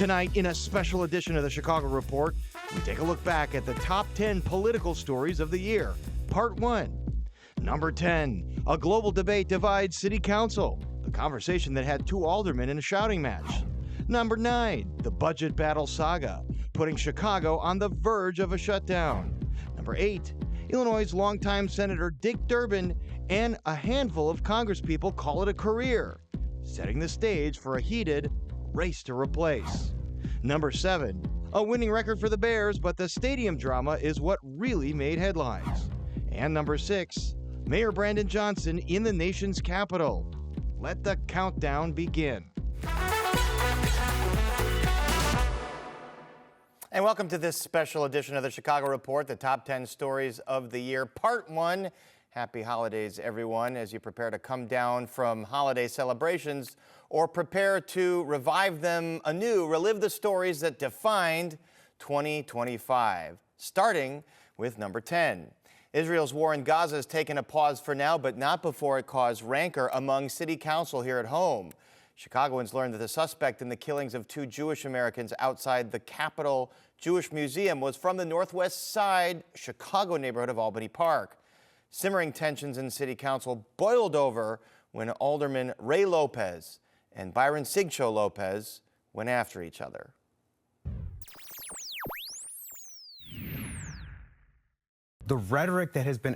Tonight, in a special edition of the Chicago Report, we take a look back at the top 10 political stories of the year. Part 1. Number 10. A global debate divides city council. The conversation that had 2 aldermen in a shouting match. Number 9. The budget battle saga, putting Chicago on the verge of a shutdown. Number 8. Illinois' longtime Senator Dick Durbin and a handful of congresspeople call it a career, setting the stage for a heated race to replace. Number 7. A winning record for the Bears, but the stadium drama is what really made headlines. And number 6. Mayor Brandon Johnson in the nation's capital. Let the countdown begin. And welcome to this special edition of the Chicago Report, the top 10 stories of the year, part 1. Happy holidays, everyone, as you prepare to come down from holiday celebrations or prepare to revive them anew, relive the stories that defined 2025, starting with number 10. Israel's war in Gaza has taken a pause for now, but not before it caused rancor among city council here at home. Chicagoans learned that the suspect in the killings of 2 Jewish Americans outside the Capitol Jewish Museum was from the Northwest Side Chicago neighborhood of Albany Park. Simmering tensions in city council boiled over when Alderman Ray Lopez and Byron Sigcho Lopez went after each other. The rhetoric that has been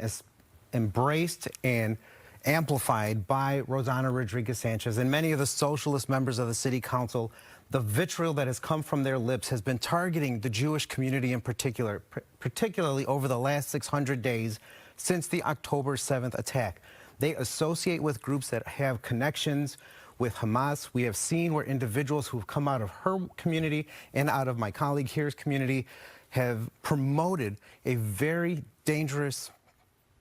embraced and amplified by Rossana Rodriguez-Sanchez and many of the socialist members of the city council, the vitriol that has come from their lips has been targeting the Jewish community in particular, particularly over the last 600 days since the October 7th attack. They associate with groups that have connections with Hamas. We have seen where individuals who've come out of her community and out of my colleague here's community have promoted a very dangerous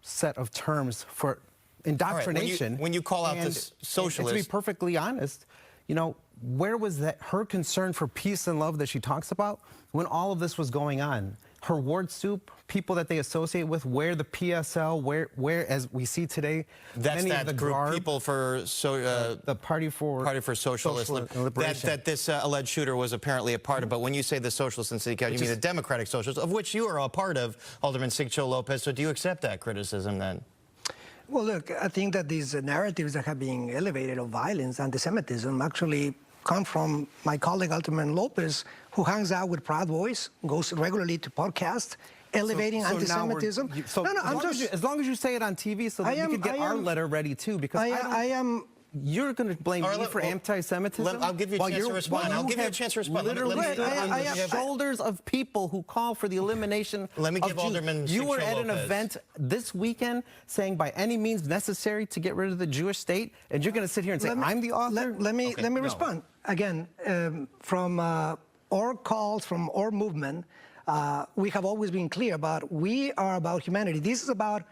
set of terms for indoctrination. Right, when you call out this socialist... And to be perfectly honest, you know, where was that her concern for peace and love that she talks about when all of this was going on? Her ward soup, people that they associate with, where the PSL, where as we see today, that's many that of the group, garb, people for the Party for Socialist Liberation. That this alleged shooter was apparently a part of. But when you say the socialists in city council, you mean the Democratic Socialists, of which you are a part of, Alderman Sigcho Lopez. So do you accept that criticism then? Well, look, I think that these narratives that have been elevated of violence, anti-Semitism, actually come from my colleague Alderman Lopez, who hangs out with Proud Boys, goes regularly to podcasts, elevating anti-Semitism. As long as you say it on TV, so that we can get our letter ready too, because you're going to blame me for anti-Semitism? I'll give you a chance to respond. I'll give you a chance to respond. Literally on the shoulders of people who call for the elimination Let me of give Jews. Alderman You were Sigcho at an Lopez. event this weekend saying by any means necessary to get rid of the Jewish state, and you're going to sit here and say, I'm the author? Let me respond. Again, from our calls, from our movement, we have always been clear about we are about humanity. This is about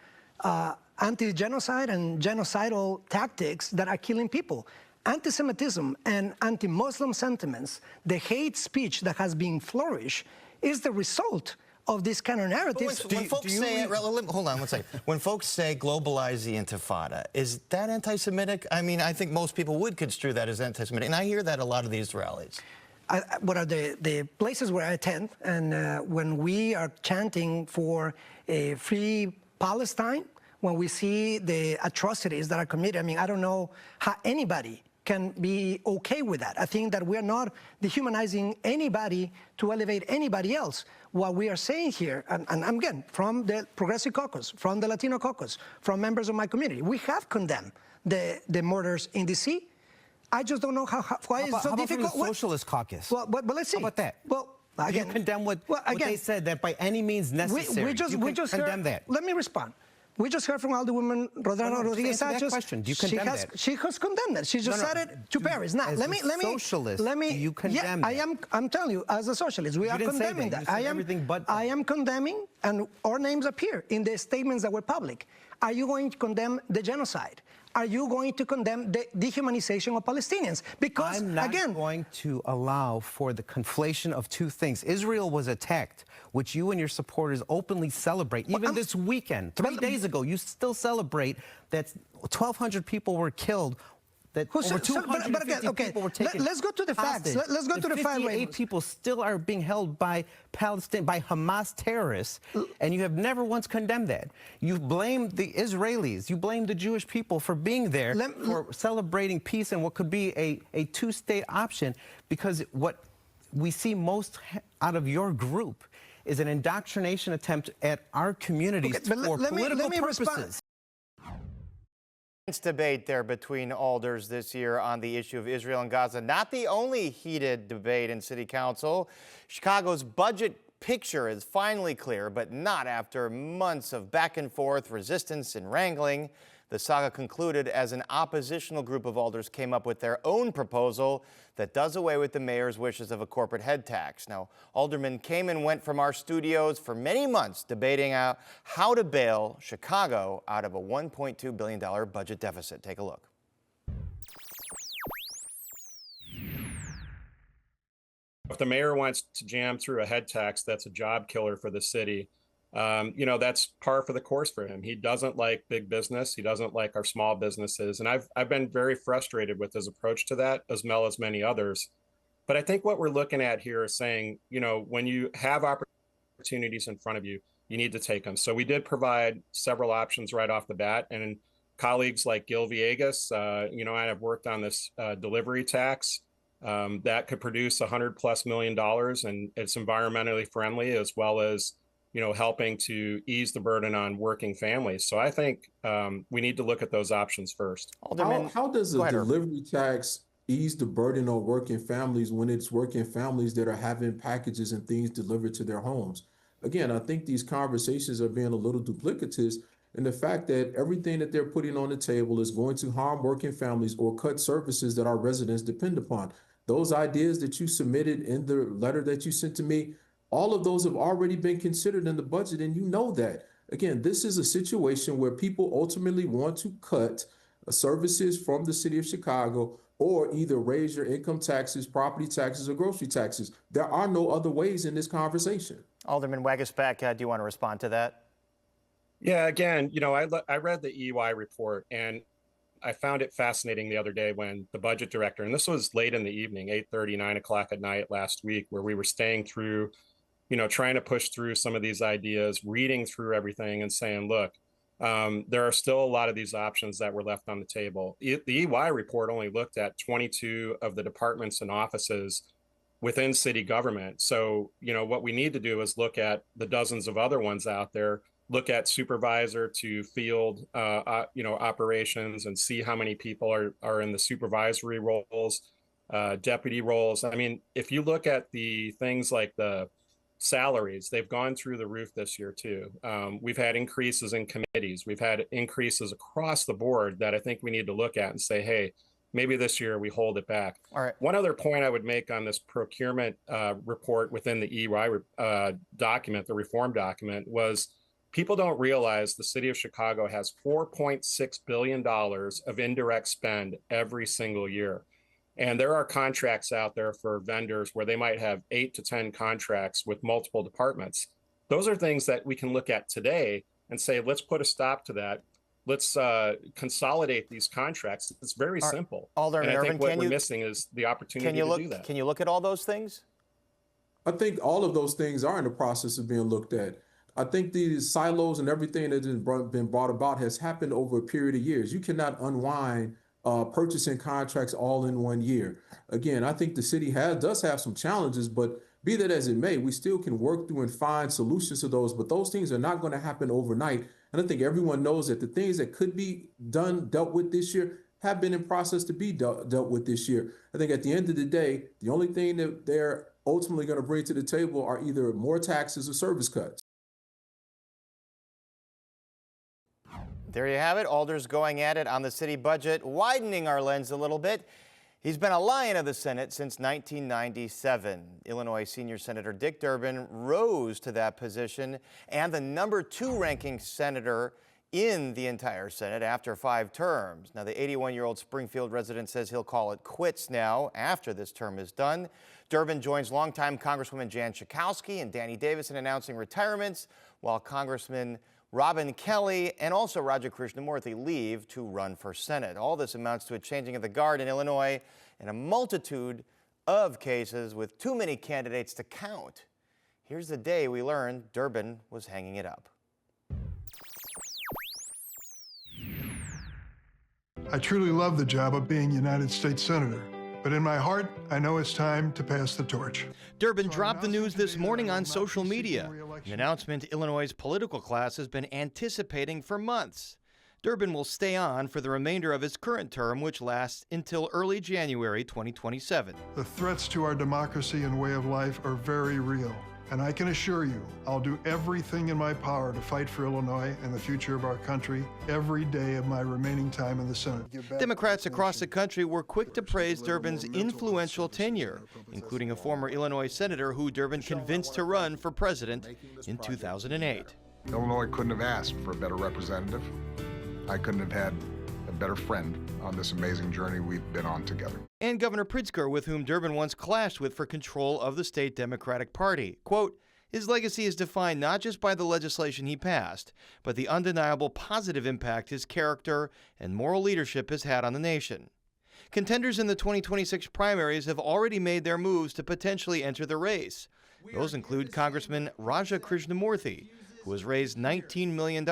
anti-genocide and genocidal tactics that are killing people. Anti-Semitism and anti-Muslim sentiments, the hate speech that has been flourished, is the result of this kind of narratives. When folks say, hold on one second. When folks say globalize the Intifada, is that anti-Semitic? I mean, I think most people would construe that as anti-Semitic, and I hear that a lot of these rallies. What are the places where I attend, and when we are chanting for a free Palestine, when we see the atrocities that are committed, I mean, I don't know how anybody can be okay with that. I think that we're not dehumanizing anybody to elevate anybody else. What we are saying here, and again, from the Progressive Caucus, from the Latino Caucus, from members of my community, we have condemned the murders in D.C. I just don't know why it's so difficult. From the Socialist Caucus? Well, but let's see. How about that? Well, again, you condemn what they said, that by any means necessary. We just condemn heard, that. Let me respond. We just heard from Alderwoman Rossana Rodriguez-Sanchez. Question. Do you condemn that? She has condemned it. She just said it to Paris. Now, let me. Socialist, do you condemn that? I'm telling you, as a socialist, we are condemning that. I am condemning, and our names appear in the statements that were public. Are you going to condemn the genocide? Are you going to condemn the dehumanization of Palestinians? Because, I'm not going to allow for the conflation of two things. Israel was attacked, which you and your supporters openly celebrate. Even this weekend, 3 days ago, you still celebrate that 1,200 people were killed that Who over said- so- but 250 again, okay, people were taken let's go to the facts. hostage. Let's go to the facts. 58 people still are being held by Hamas terrorists, and you have never once condemned that. You blame the Israelis, you blame the Jewish people for being there, for celebrating peace and what could be a two-state option, because what we see most out of your group is an indoctrination attempt at our communities for political purposes. Intense debate there between alders this year on the issue of Israel and Gaza. Not the only heated debate in City Council. Chicago's budget picture is finally clear, but not after months of back and forth, resistance, and wrangling. The saga concluded as an oppositional group of alders came up with their own proposal that does away with the mayor's wishes of a corporate head tax. Now, aldermen came and went from our studios for many months debating out how to bail Chicago out of a $1.2 billion budget deficit. Take a look. If the mayor wants to jam through a head tax, that's a job killer for the city. That's par for the course for him. He doesn't like big business. He doesn't like our small businesses. And I've been very frustrated with his approach to that, as well as many others. But I think what we're looking at here is saying, when you have opportunities in front of you, you need to take them. So we did provide several options right off the bat. And colleagues like Gil Villegas, I have worked on this delivery tax that could produce $100+ million, and it's environmentally friendly, as well as helping to ease the burden on working families. So I think we need to look at those options first. How does a delivery tax ease the burden on working families when it's working families that are having packages and things delivered to their homes? Again, I think these conversations are being a little duplicitous in the fact that everything that they're putting on the table is going to harm working families or cut services that our residents depend upon. Those ideas that you submitted in the letter that you sent to me, all of those have already been considered in the budget, and you know that. Again, this is a situation where people ultimately want to cut services from the city of Chicago or either raise your income taxes, property taxes, or grocery taxes. There are no other ways in this conversation. Alderman Waguespack, do you want to respond to that? Yeah, again, I read the EY report, and I found it fascinating the other day when the budget director, and this was late in the evening, 8:30, 9 o'clock at night last week, where we were staying through trying to push through some of these ideas, reading through everything and saying, look, there are still a lot of these options that were left on the table. The EY report only looked at 22 of the departments and offices within city government. So, what we need to do is look at the dozens of other ones out there, look at supervisor to field, operations, and see how many people are in the supervisory roles, deputy roles. I mean, if you look at the things like the salaries, they've gone through the roof this year too. We've had increases in committees. We've had increases across the board that I think we need to look at and say, hey, maybe this year we hold it back. All right. One other point I would make on this procurement report within the EY document, the reform document, was people don't realize the city of Chicago has $4.6 billion of indirect spend every single year. And there are contracts out there for vendors where they might have 8 to 10 contracts with multiple departments. Those are things that we can look at today and say, let's put a stop to that. Let's consolidate these contracts. It's very simple. Alderman and I Irvin, think what we're missing is the opportunity to do that. Can you look at all those things? I think all of those things are in the process of being looked at. I think these silos and everything that has been brought about has happened over a period of years. You cannot unwind purchasing contracts all in 1 year. Again, I think the city does have some challenges, but be that as it may, we still can work through and find solutions to those, but those things are not going to happen overnight. And I think everyone knows that the things that could be dealt with this year have been in process to be dealt with this year. I think at the end of the day, the only thing that they're ultimately going to bring to the table are either more taxes or service cuts. There you have it. Alders going at it on the city budget, widening our lens a little bit. He's been a lion of the Senate since 1997. Illinois Senior Senator Dick Durbin rose to that position and the #2 ranking senator in the entire Senate after 5 terms. Now, the 81-year-old Springfield resident says he'll call it quits now after this term is done. Durbin joins longtime Congresswoman Jan Schakowsky and Danny Davis in announcing retirements, while Congressman Robin Kelly and also Raja Krishnamurthy leave to run for Senate. All this amounts to a changing of the guard in Illinois in a multitude of cases with too many candidates to count. Here's the day we learned Durbin was hanging it up. I truly love the job of being United States Senator, but in my heart, I know it's time to pass the torch. Durbin dropped the news this morning on social media, an announcement Illinois' political class has been anticipating for months. Durbin will stay on for the remainder of his current term, which lasts until early January 2027. The threats to our democracy and way of life are very real. And I can assure you, I'll do everything in my power to fight for Illinois and the future of our country every day of my remaining time in the Senate. Democrats across the country were quick to praise Durbin's influential tenure, including a former Illinois senator who Durbin convinced to run for president in 2008. Illinois couldn't have asked for a better representative. I couldn't have had a better friend on this amazing journey we've been on together. And Governor Pritzker, with whom Durbin once clashed with for control of the state Democratic Party. Quote, his legacy is defined not just by the legislation he passed, but the undeniable positive impact his character and moral leadership has had on the nation. Contenders in the 2026 primaries have already made their moves to potentially enter the race. Those include Congressman Raja Krishnamurthy, who has raised $19 million,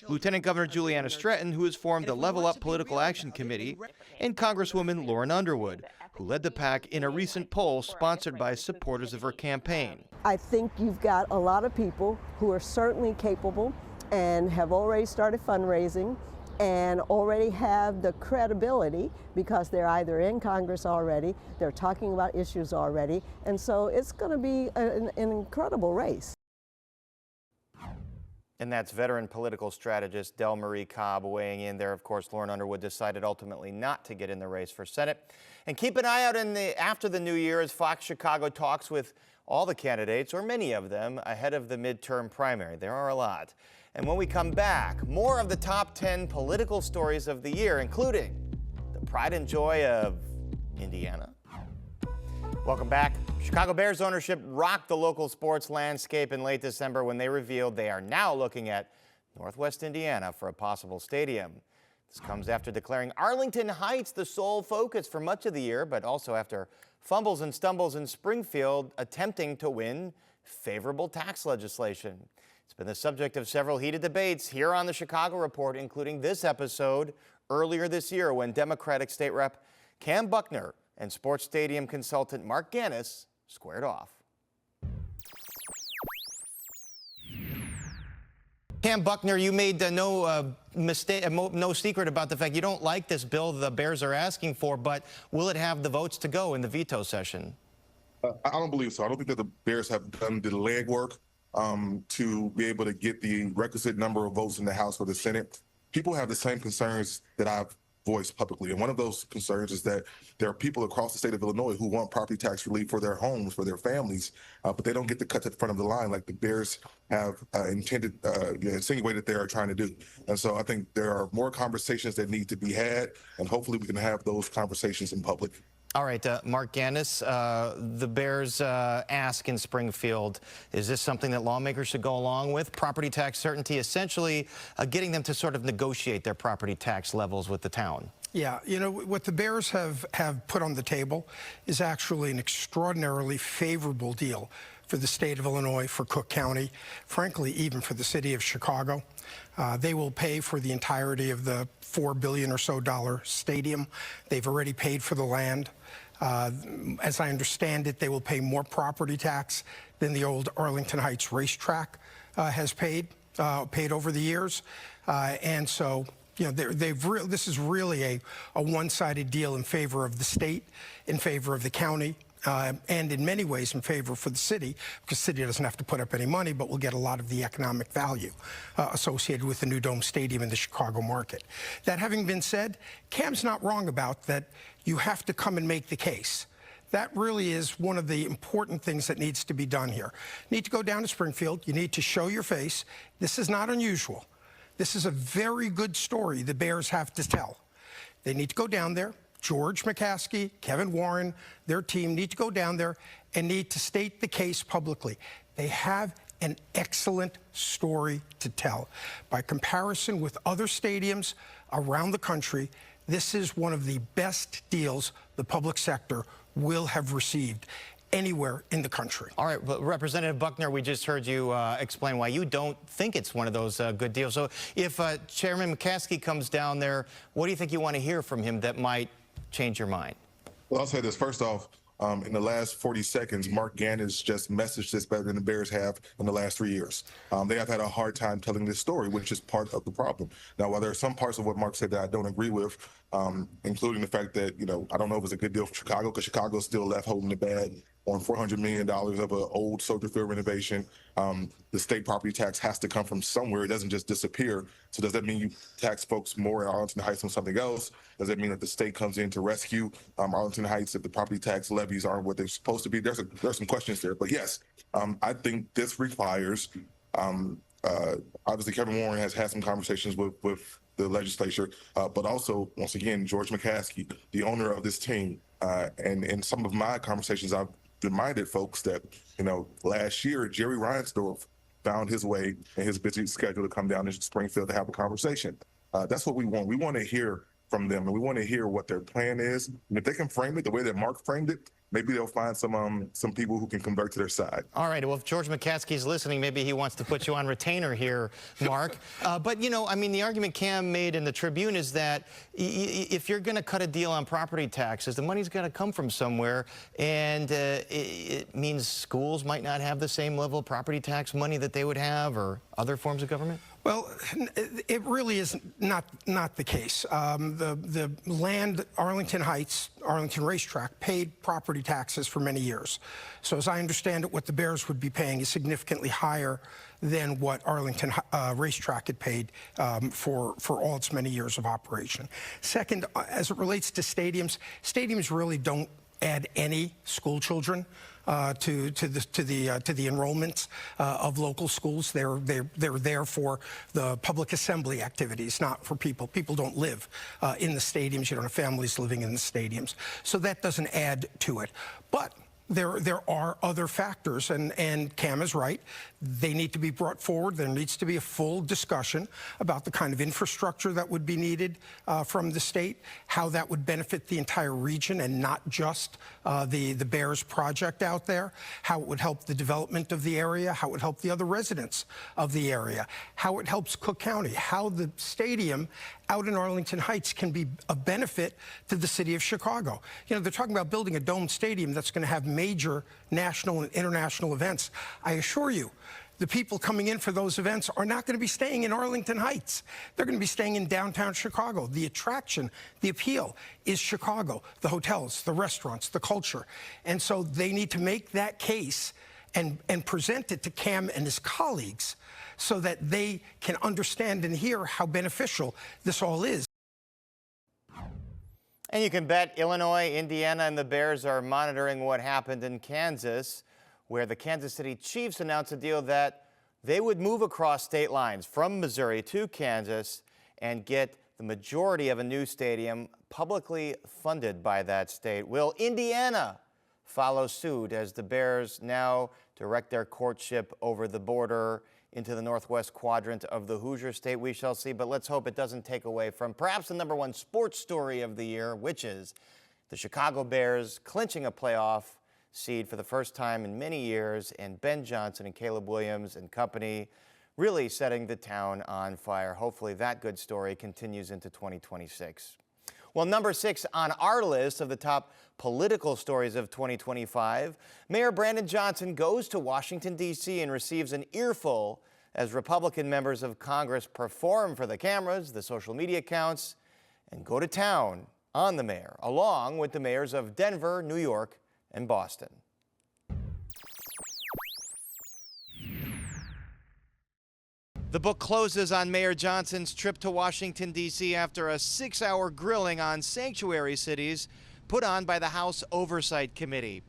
Lieutenant Governor Juliana Stratton, who has formed the Level Up Political Action Committee, and Congresswoman Lauren Underwood, who led the pack in a recent poll sponsored by supporters of her campaign. I think you've got a lot of people who are certainly capable and have already started fundraising and already have the credibility because they're either in Congress already, they're talking about issues already, and so it's going to be an incredible race. And that's veteran political strategist Del Marie Cobb weighing in there. Of course, Lauren Underwood decided ultimately not to get in the race for Senate. And keep an eye out after the new year as Fox Chicago talks with all the candidates, or many of them, ahead of the midterm primary. There are a lot. And when we come back, more of the top 10 political stories of the year, including the pride and joy of Indiana. Welcome back. Chicago Bears ownership rocked the local sports landscape in late December when they revealed they are now looking at Northwest Indiana for a possible stadium. This comes after declaring Arlington Heights the sole focus for much of the year, but also after fumbles and stumbles in Springfield attempting to win favorable tax legislation. It's been the subject of several heated debates here on the Chicago Report, including this episode earlier this year when Democratic State Rep Cam Buckner and sports stadium consultant Mark Gannis squared off. Cam Buckner, you made no secret about the fact you don't like this bill the Bears are asking for, but will it have the votes to go in the veto session? I don't believe so. I don't think that the Bears have done the legwork to be able to get the requisite number of votes in the House or the Senate. People have the same concerns that I've voiced publicly. And one of those concerns is that there are people across the state of Illinois who want property tax relief for their homes, for their families, but they don't get to cut to the front of the line like the Bears have insinuated they are trying to do. And so I think there are more conversations that need to be had, and hopefully we can have those conversations in public. All right, Mark Gannis, the Bears ask in Springfield, is this something that lawmakers should go along with? Property tax certainty, essentially getting them to sort of negotiate their property tax levels with the town. Yeah, you know, what the Bears have put on the table is actually an extraordinarily favorable deal for the state of Illinois, for Cook County, frankly, even for the city of Chicago. They will pay for the entirety of the $4 billion or so stadium. They've already paid for the land. As I understand it, they will pay more property tax than the old Arlington Heights racetrack has paid over the years. And so, you know, this is really a one-sided deal in favor of the state, in favor of the county, and in many ways in favor for the city, because the city doesn't have to put up any money, but will get a lot of the economic value associated with the new Dome Stadium in the Chicago market. That having been said, Cam's not wrong about that. You have to come and make the case. That really is one of the important things that needs to be done here. You need to go down to Springfield. You need to show your face. This is not unusual. This is a very good story the Bears have to tell. They need to go down there. George McCaskey, Kevin Warren, their team need to go down there and need to state the case publicly. They have an excellent story to tell. By comparison with other stadiums around the country, this is one of the best deals the public sector will have received anywhere in the country. All right, but Representative Buckner, we just heard you explain why you don't think it's one of those good deals. So if Chairman McCaskey comes down there, what do you think you want to hear from him that might change your mind? Well, I'll say this. First off, in the last 40 seconds, Mark Gannis just messaged this better than the Bears have in the last 3 years. They have had a hard time telling this story, which is part of the problem. Now, while there are some parts of what Mark said that I don't agree with, including the fact that, I don't know if it's a good deal for Chicago, because Chicago is still left holding the bag on $400 million of an old Soldier Field renovation. The state property tax has to come from somewhere. It doesn't just disappear. So does that mean you tax folks more in Arlington Heights on something else? Does that mean that the state comes in to rescue Arlington Heights if the property tax levies aren't what they're supposed to be? There's some questions there. But yes, I think this requires, obviously Kevin Warren has had some conversations with the legislature, but also, once again, George McCaskey, the owner of this team. And in some of my conversations, I've reminded folks that, last year, Jerry Reinsdorf found his way in his busy schedule to come down to Springfield to have a conversation. That's what we want. We want to hear from them, and we want to hear what their plan is. And if they can frame it the way that Mark framed it, maybe they'll find some people who can convert to their side. All right. Well, if George McCaskey's listening, maybe he wants to put you on retainer here, Mark. But, the argument Cam made in the Tribune is that if you're going to cut a deal on property taxes, the money's got to come from somewhere. And it means schools might not have the same level of property tax money that they would have, or other forms of government? Well, it really is not the case. The land, Arlington Heights, Arlington Racetrack, paid property taxes for many years. So as I understand it, what the Bears would be paying is significantly higher than what Arlington Racetrack had paid for all its many years of operation. Second, as it relates to stadiums, stadiums really don't add any school children to the enrollments of local schools. They're there for the public assembly activities, not for people. People don't live in the stadiums. You don't have families living in the stadiums. So that doesn't add to it. But there are other factors, and Cam is right. They need to be brought forward. There needs to be a full discussion about the kind of infrastructure that would be needed from the state, how that would benefit the entire region and not just the Bears project out there, how it would help the development of the area, how it would help the other residents of the area, how it helps Cook County, how the stadium out in Arlington Heights can be a benefit to the city of Chicago. They're talking about building a domed stadium that's going to have major national and international events. I assure you, the people coming in for those events are not going to be staying in Arlington Heights. They're going to be staying in downtown Chicago. The attraction, the appeal is Chicago, the hotels, the restaurants, the culture. And so they need to make that case and present it to Cam and his colleagues so that they can understand and hear how beneficial this all is. And you can bet Illinois, Indiana, and the Bears are monitoring what happened in Kansas, where the Kansas City Chiefs announced a deal that they would move across state lines from Missouri to Kansas and get the majority of a new stadium publicly funded by that state. Will Indiana follow suit as the Bears now direct their courtship over the border into the northwest quadrant of the Hoosier State? We shall see, but let's hope it doesn't take away from perhaps the #1 sports story of the year, which is the Chicago Bears clinching a playoff seed for the first time in many years, and Ben Johnson and Caleb Williams and company really setting the town on fire. Hopefully that good story continues into 2026. Well, #6 on our list of the top political stories of 2025, Mayor Brandon Johnson goes to Washington, D.C. and receives an earful as Republican members of Congress perform for the cameras, the social media accounts, and go to town on the mayor, along with the mayors of Denver, New York, and Boston. The book closes on Mayor Johnson's trip to Washington, D.C. after a 6-hour grilling on sanctuary cities put on by the House Oversight Committee.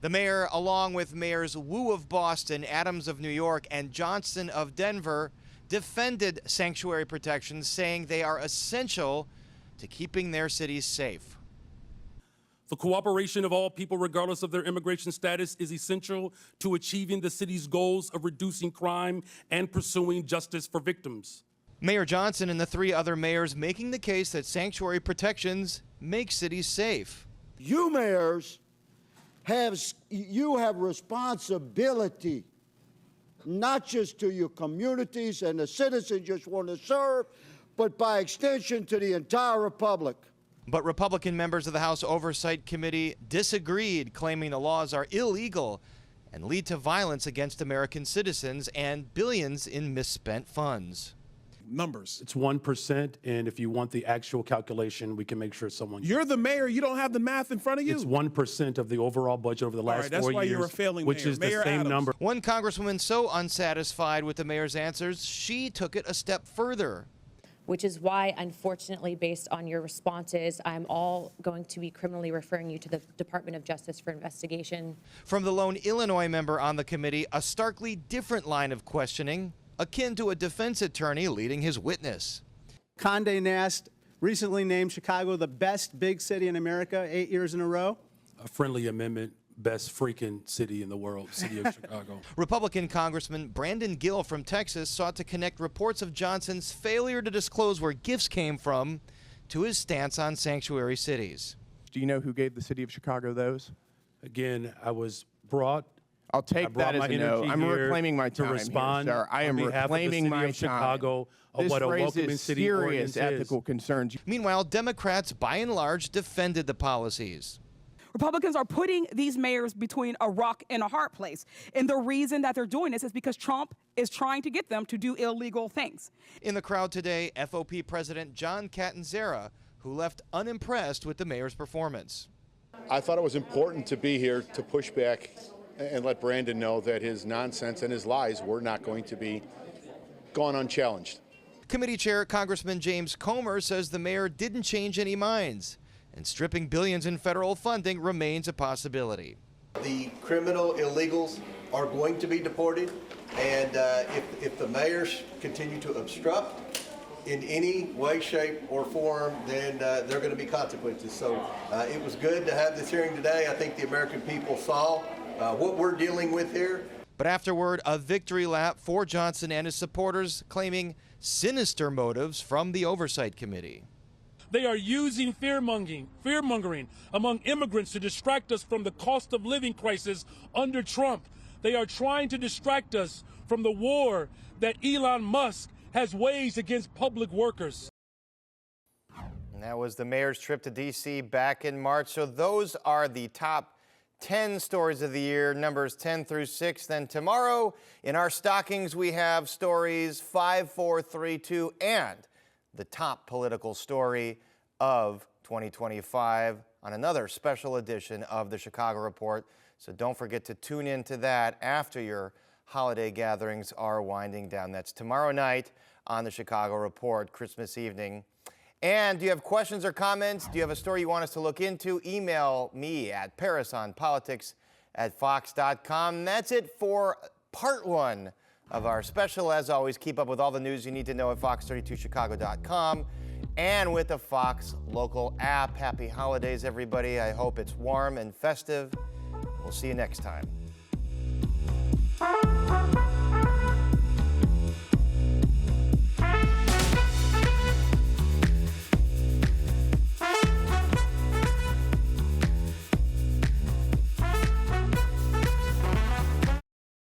The mayor, along with mayors Wu of Boston, Adams of New York, and Johnson of Denver, defended sanctuary protections, saying they are essential to keeping their cities safe. The cooperation of all people, regardless of their immigration status, is essential to achieving the city's goals of reducing crime and pursuing justice for victims. Mayor Johnson and the 3 other mayors making the case that sanctuary protections make cities safe. You mayors have responsibility, not just to your communities and the citizens you just want to serve, but by extension to the entire republic. But Republican members of the House Oversight Committee disagreed, claiming the laws are illegal and lead to violence against American citizens and billions in misspent funds. Numbers. It's 1%, and if you want the actual calculation, we can make sure someone... You're the mayor. You don't have the math in front of you? It's 1% of the overall budget over the last 4 years. That's why you're a failing which mayor. is Mayor the same Adams. number. One congresswoman so unsatisfied with the mayor's answers, she took it a step further. Which is why, unfortunately, based on your responses, I'm all going to be criminally referring you to the Department of Justice for investigation. From the lone Illinois member on the committee, a starkly different line of questioning, akin to a defense attorney leading his witness. Condé Nast recently named Chicago the best big city in America 8 years in a row. A friendly amendment. Best freaking city in the world, city of Chicago. Republican Congressman Brandon Gill from Texas sought to connect reports of Johnson's failure to disclose where gifts came from to his stance on sanctuary cities. Do you know who gave the city of Chicago those? Again, I was brought. I'll take that as a no. I'm reclaiming my time to respond here, sir. I am reclaiming my time. Chicago, of what a welcoming city serious ethical concerns. Meanwhile, Democrats, by and large, defended the policies. Republicans are putting these mayors between a rock and a hard place. And the reason that they're doing this is because Trump is trying to get them to do illegal things. In the crowd today, FOP President John Catanzara, who left unimpressed with the mayor's performance. I thought it was important to be here to push back and let Brandon know that his nonsense and his lies were not going to be gone unchallenged. Committee Chair Congressman James Comer says the mayor didn't change any minds, and stripping billions in federal funding remains a possibility. The criminal illegals are going to be deported, and if the mayors continue to obstruct in any way, shape, or form, then there are going to be consequences. So it was good to have this hearing today. I think the American people saw what we're dealing with here. But afterward, a victory lap for Johnson and his supporters, claiming sinister motives from the Oversight Committee. They are using fear-mongering among immigrants to distract us from the cost of living crisis under Trump. They are trying to distract us from the war that Elon Musk has waged against public workers. And that was the mayor's trip to D.C. back in March. So those are the top 10 stories of the year, numbers 10 through 6. Then tomorrow in our stockings, we have stories 5, 4, 3, 2, and the top political story of 2025 on another special edition of the Chicago Report. So don't forget to tune in to that after your holiday gatherings are winding down. That's tomorrow night on the Chicago Report, Christmas evening. And do you have questions or comments? Do you have a story you want us to look into? Email me at parisonpolitics@fox.com. That's it for part 1 of our special. As always, keep up with all the news you need to know at fox32chicago.com and with the Fox local app. Happy holidays, everybody. I hope it's warm and festive. We'll see you next time.